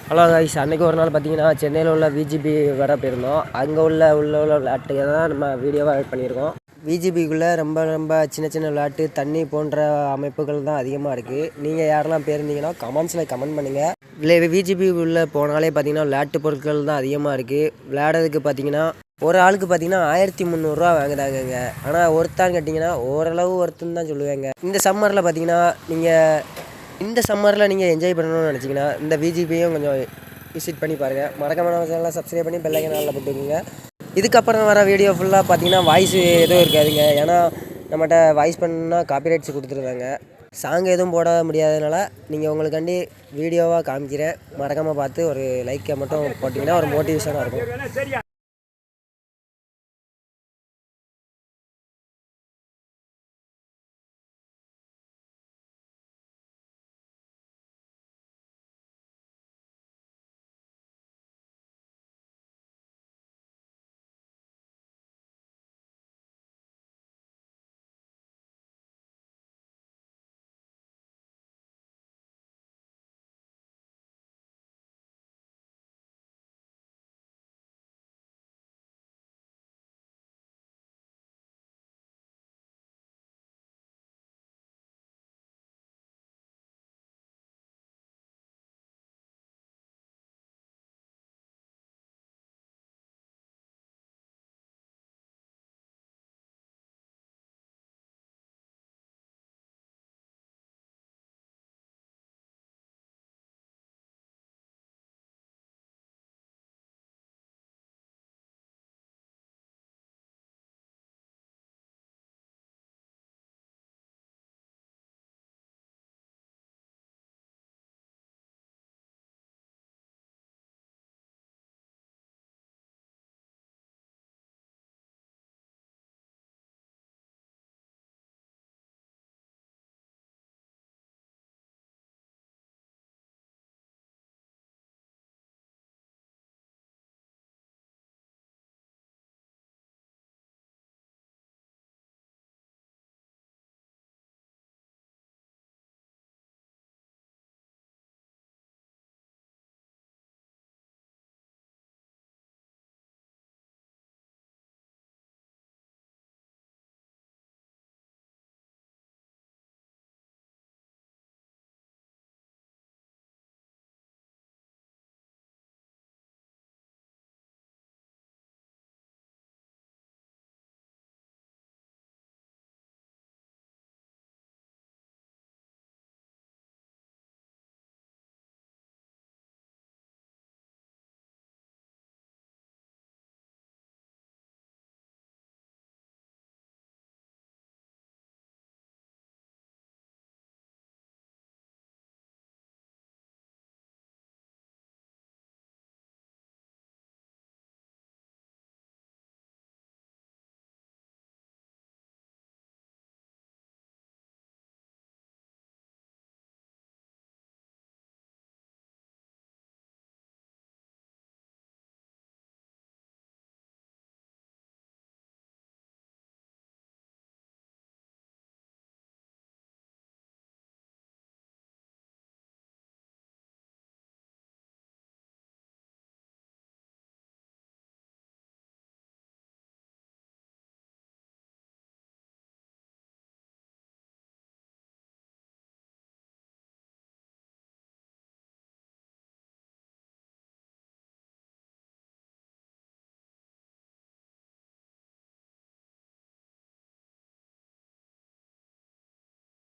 Hello guys, அன்றைக்கி ஒரு நாள் பார்த்தீங்கன்னா சென்னையில் உள்ள விஜிபி வர போயிருந்தோம். அங்கே உள்ள விளையாட்டுகளை தான் நம்ம வீடியோவாக ஆட் பண்ணியிருக்கோம். விஜிபிக்குள்ளே ரொம்ப சின்ன சின்ன விளையாட்டு, தண்ணி போன்ற அமைப்புகள் தான் அதிகமாக இருக்குது. நீங்கள் யாரெல்லாம் போயிருந்தீங்கன்னா கமெண்ட்ஸில் கமெண்ட் பண்ணுங்கள். இல்லை விஜிபி உள்ளே போனாலே பார்த்தீங்கன்னா விளையாட்டு பொருட்கள் தான் அதிகமாக இருக்குது. விளையாடுறதுக்கு பார்த்தீங்கன்னா ஒரு ஆளுக்கு பார்த்தீங்கன்னா 1300 வாங்குறாங்கங்க. ஆனால் ஒருத்தான்னு கேட்டிங்கன்னா ஓரளவு ஒருத்தன்னு தான் சொல்லுவேங்க. இந்த சம்மரில் பார்த்தீங்கன்னா இந்த சம்மரில் நீங்கள் என்ஜாய் பண்ணணும்னு நினச்சிங்கன்னா இந்த விஜிபியும் கொஞ்சம் விசிட் பண்ணி பாருங்கள். மறக்காம நம்ம சேனலை சப்ஸ்கிரைப் பண்ணி பெல் ஐகானை போட்டுக்கோங்க. இதுக்கப்புறம் வர வீடியோ ஃபுல்லாக பார்த்தீங்கன்னா வாய்ஸ் எதுவும் இருக்காதுங்க. ஏன்னா நம்மகிட்ட வாய்ஸ் பண்ணால் காப்பிரைட்ஸ் கொடுத்துருந்தாங்க. சாங் எதுவும் போட முடியாததுனால நீங்கள் உங்களுக்காண்டி வீடியோவாக காமிக்கிறேன். மறக்காமல் பார்த்து ஒரு லைக்கை மட்டும் போட்டிங்கன்னா ஒரு மோட்டிவேஷனாக இருக்கும்.